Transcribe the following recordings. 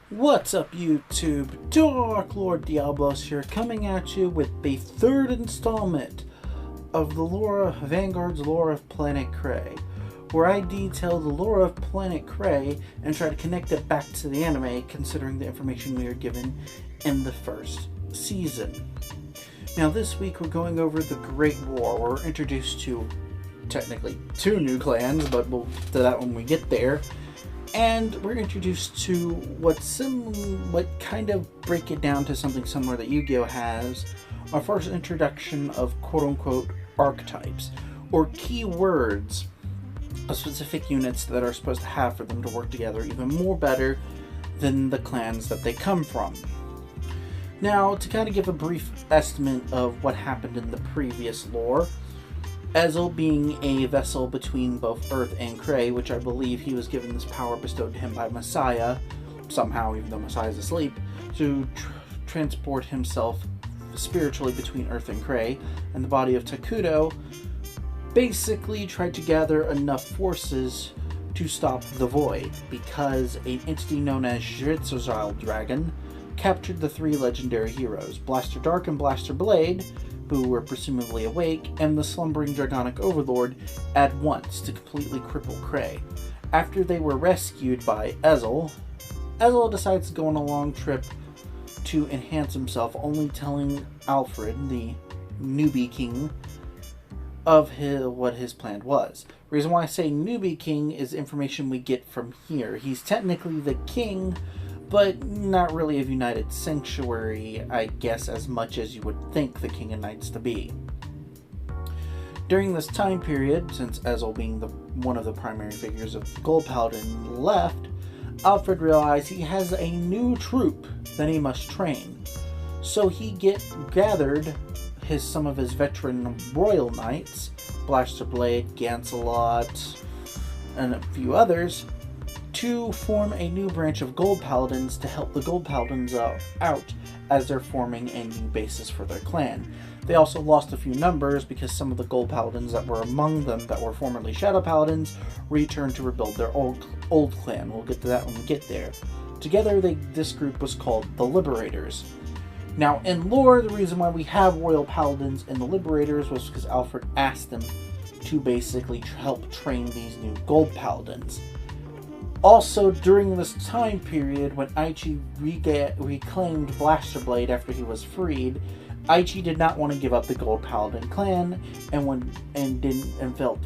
What's up, YouTube? Dark Lord Diablos here, coming at you with the third installment of the Vanguard's lore of Planet Cray, where I detail the lore of Planet Cray and try to connect it back to the anime, considering the information we are given in the first season. Now, this week we're going over the Great War. We're introduced to, technically, 2 new clans, but we'll get to that when we get there. And we're introduced to what kind of break it down to something similar that Yu-Gi-Oh has, our first introduction of quote-unquote archetypes, or keywords of specific units that are supposed to have for them to work together even more better than the clans that they come from. Now, to kind of give a brief estimate of what happened in the previous lore, Ezel being a vessel between both Earth and Cray, which I believe he was given this power bestowed to him by Messiah, somehow, even though Messiah is asleep, to transport himself spiritually between Earth and Cray, and the body of Takudo basically tried to gather enough forces to stop the Void, because an entity known as Jritzozile Dragon captured the 3 legendary heroes, Blaster Dark and Blaster Blade, who were presumably awake, and the slumbering Dragonic Overlord at once to completely cripple Cray. After they were rescued by Ezel, Ezel decides to go on a long trip to enhance himself, only telling Alfred, the newbie king, of what his plan was. The reason why I say newbie king is information we get from here. He's technically the king, but not really of United Sanctuary, I guess, as much as you would think the King of Knights to be. During this time period, since Ezel being one of the primary figures of Gold Paladin left, Alfred realized he has a new troop that he must train. So he gathered some of his veteran Royal Knights, Blaster Blade, Gancelot, and a few others, to form a new branch of Gold Paladins to help the Gold Paladins out as they're forming a new basis for their clan. They also lost a few numbers because some of the Gold Paladins that were among them that were formerly Shadow Paladins returned to rebuild their old clan. We'll get to that when we get there. Together, this group was called the Liberators. Now, in lore, the reason why we have Royal Paladins and the Liberators was because Alfred asked them to basically help train these new Gold Paladins. Also, during this time period, when Aichi reclaimed Blaster Blade after he was freed, Aichi did not want to give up the Gold Paladin clan, and felt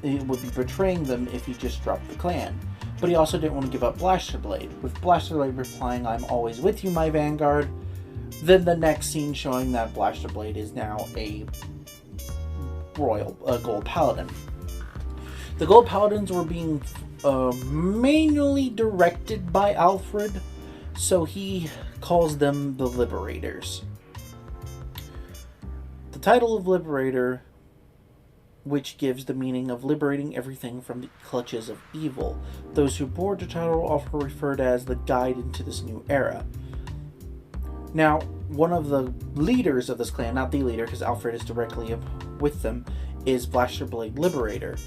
it would be betraying them if he just dropped the clan. But he also didn't want to give up Blaster Blade, with Blaster Blade replying, "I'm always with you, my Vanguard." Then the next scene showing that Blaster Blade is now a Gold Paladin. The Gold Paladins were being manually directed by Alfred, so he calls them the Liberators. The title of Liberator, which gives the meaning of liberating everything from the clutches of evil. Those who bore the title are often referred as the guide into this new era. Now, one of the leaders of this clan, not the leader because Alfred is directly with them, is Blaster Blade Liberator.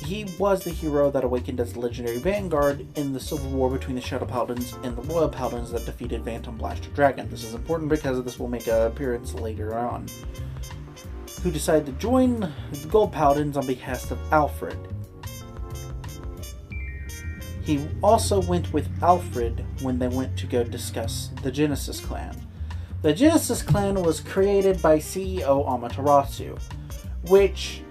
He was the hero that awakened as the legendary Vanguard in the Civil War between the Shadow Paladins and the Royal Paladins that defeated Phantom Blaster Dragon. This is important because this will make an appearance later on. Who decided to join the Gold Paladins on behalf of Alfred. He also went with Alfred when they went to go discuss the Genesis Clan. The Genesis Clan was created by CEO Amaterasu, which,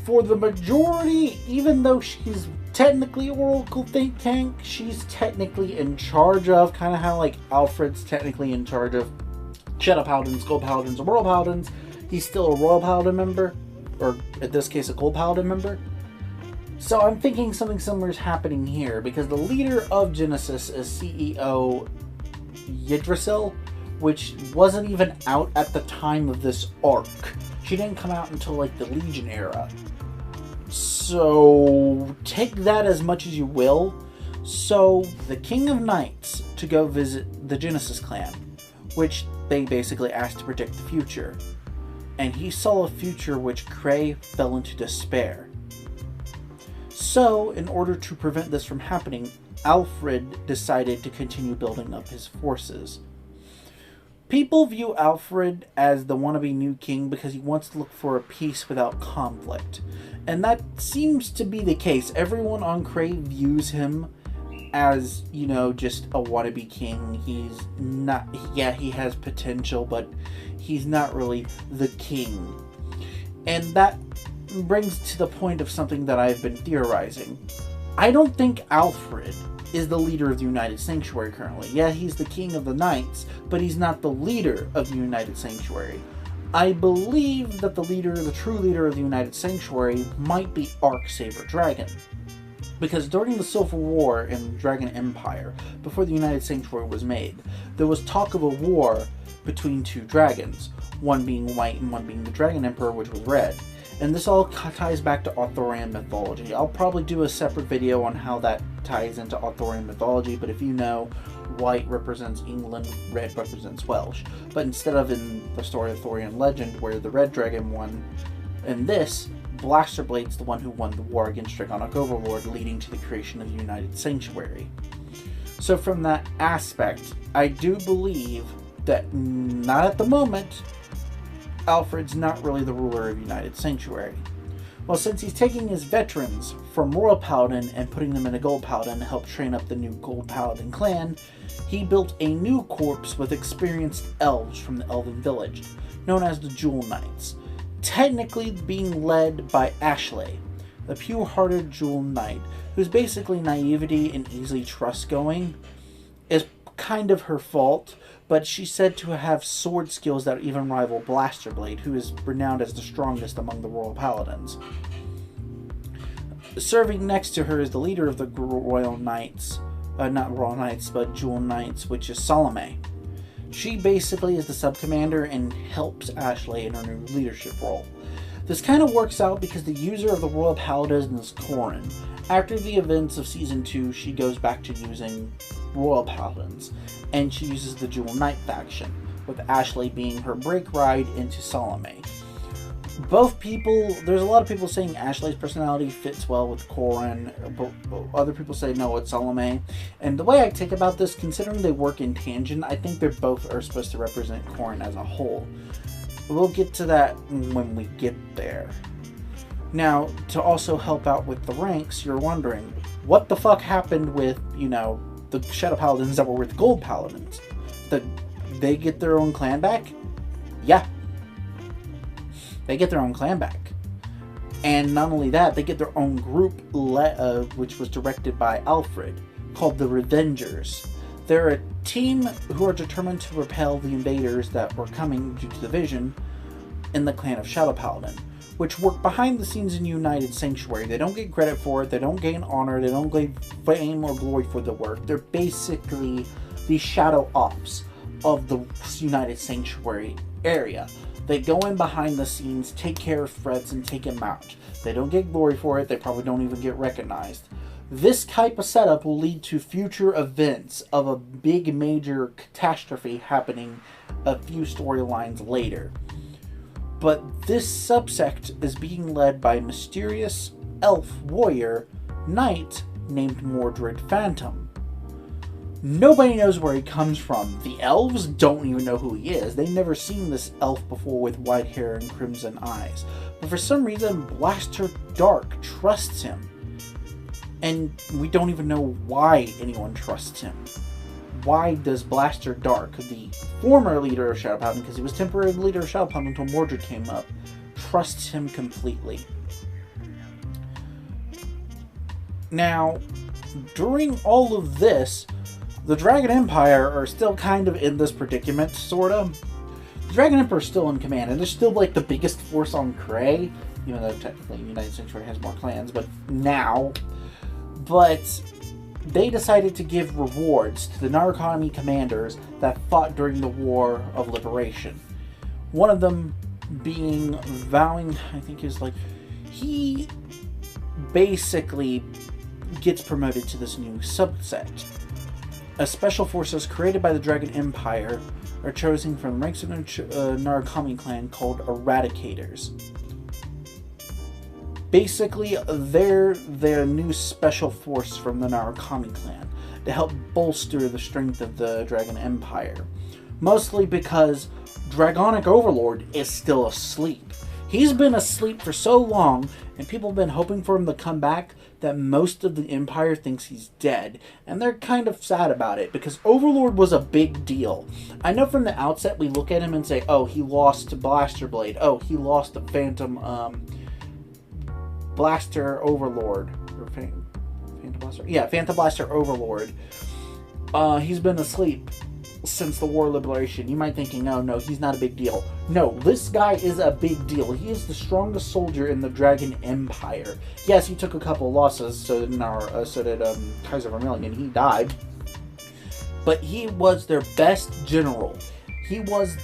for the majority, even though she's technically Oracle think tank, she's technically in charge of, kind of how like Alfred's technically in charge of Shadow Paladins, Gold Paladins, and Royal Paladins. He's still a Royal Paladin member, or in this case a Gold Paladin member. So I'm thinking something similar is happening here, because the leader of Genesis is CEO Yggdrasil, which wasn't even out at the time of this arc. She didn't come out until like the Legion era. So take that as much as you will. So the King of Knights to go visit the Genesis clan, which they basically asked to predict the future. And he saw a future which Cray fell into despair. So, in order to prevent this from happening, Alfred decided to continue building up his forces. People view Alfred as the wannabe new king because he wants to look for a peace without conflict. And that seems to be the case. Everyone on Cray views him as, you know, just a wannabe king. He's not, yeah, he has potential, but he's not really the king. And that brings to the point of something that I've been theorizing. I don't think Alfred is the leader of the United Sanctuary currently. Yeah, he's the king of the knights, but he's not the leader of the United Sanctuary. I believe that the true leader of the United Sanctuary might be Arcsaber Dragon. Because during the Civil War in the Dragon Empire, before the United Sanctuary was made, there was talk of a war between two dragons, one being white and one being the Dragon Emperor, which was red. And this all ties back to Arthurian mythology. I'll probably do a separate video on how that ties into Arthurian mythology, but if you know, white represents England, red represents Welsh. But instead of in the story of Arthurian legend, where the red dragon won, in this, Blasterblade's the one who won the war against Draconic Overlord, leading to the creation of the United Sanctuary. So from that aspect, I do believe that, not at the moment, Alfred's not really the ruler of United Sanctuary. Well, since he's taking his veterans from Royal Paladin and putting them in a Gold Paladin to help train up the new Gold Paladin clan, he built a new corps with experienced elves from the Elven Village, known as the Jewel Knights, technically being led by Ashley, the pure-hearted Jewel Knight, whose basically naivety and easy trust-going is kind of her fault, but she's said to have sword skills that even rival Blasterblade, who is renowned as the strongest among the Royal Paladins. Serving next to her is the leader of the Royal Knights, not Royal Knights, but Jewel Knights, which is Salome. She basically is the sub-commander and helps Ashley in her new leadership role. This kind of works out because the user of the Royal Paladins is Corin. After the events of Season 2, she goes back to using Royal Paladins, and she uses the Jewel Knight faction, with Ashley being her break ride into Salome. Both people, there's a lot of people saying Ashley's personality fits well with Corin, but other people say no, it's Salome. And the way I take about this, considering they work in tangent, I think they both are supposed to represent Corin as a whole. We'll get to that when we get there. Now, to also help out with the ranks, you're wondering, what the fuck happened with, you know, the Shadow Paladins that were with Gold Paladins? Did they get their own clan back? Yeah. They get their own clan back. And not only that, they get their own group, which was directed by Alfred, called the Revengers. They're a team who are determined to repel the invaders that were coming due to the vision in the clan of Shadow Paladin, which work behind the scenes in United Sanctuary. They don't get credit for it, they don't gain honor, they don't gain fame or glory for the work. They're basically the shadow ops of the United Sanctuary area. They go in behind the scenes, take care of threats, and take them out. They don't get glory for it, they probably don't even get recognized. This type of setup will lead to future events of a big major catastrophe happening a few storylines later. But this subsect is being led by a mysterious elf warrior knight named Mordred Phantom. Nobody knows where he comes from. The elves don't even know who he is. They've never seen this elf before with white hair and crimson eyes. But for some reason, Blaster Dark trusts him. And we don't even know why anyone trusts him. Why does Blaster Dark, the former leader of Shadow Paladin, because he was temporary leader of Shadow Paladin until Mordred came up, trust him completely? Now, during all of this, the Dragon Empire are still kind of in this predicament, sort of. The Dragon Emperor is still in command, and they're still like the biggest force on Cray, even though technically United Sanctuary has more clans, but now. But they decided to give rewards to the Narconomy commanders that fought during the War of Liberation. One of them being Vowing, I think is like, he basically gets promoted to this new subset. As special forces created by the Dragon Empire are chosen from the ranks of the Narconomy clan called Eradicators. Basically, they're the new special force from the Narukami clan to help bolster the strength of the Dragon Empire. Mostly because Dragonic Overlord is still asleep. He's been asleep for so long, and people have been hoping for him to come back, that most of the Empire thinks he's dead. And they're kind of sad about it, because Overlord was a big deal. I know from the outset we look at him and say, oh, he lost to Blaster Blade. Oh, he lost to Phantom Blaster Overlord. Or Phantom Blaster? Yeah, Phantom Blaster Overlord. He's been asleep since the War of Liberation. You might thinking, oh no, he's not a big deal. No, this guy is a big deal. He is the strongest soldier in the Dragon Empire. Yes, he took a couple of losses, so did Kaiser Vermilion. He died. But he was their best general. He was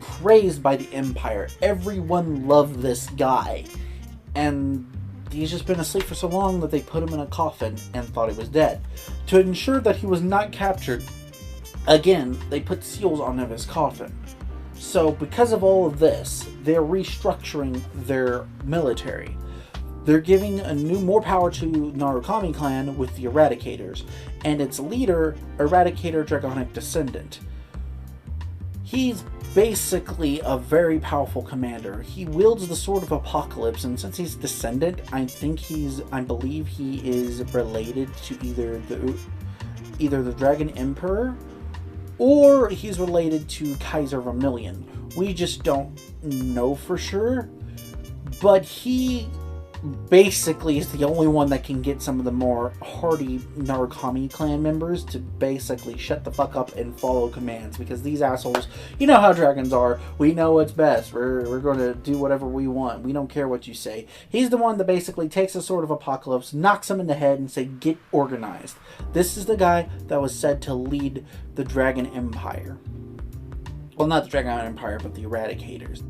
praised by the Empire. Everyone loved this guy. And he's just been asleep for so long that they put him in a coffin and thought he was dead. To ensure that he was not captured, again, they put seals on his coffin. So, because of all of this, they're restructuring their military. They're giving more power to Narukami clan with the Eradicators, and its leader, Eradicator Dragonic Descendant. He's basically a very powerful commander. He wields the Sword of Apocalypse, and since he's Descendant, I believe he is related to either the Dragon Emperor, or he's related to Kaiser Vermilion. We just don't know for sure. But he basically is the only one that can get some of the more hardy Narukami clan members to basically shut the fuck up and follow commands. Because these assholes, you know how dragons are. We know what's best. We're going to do whatever we want. We don't care what you say. He's the one that basically takes a Sword of Apocalypse, knocks him in the head, and say, get organized. This is the guy that was said to lead the Dragon Empire. Well, not the Dragon Empire, but the Eradicators.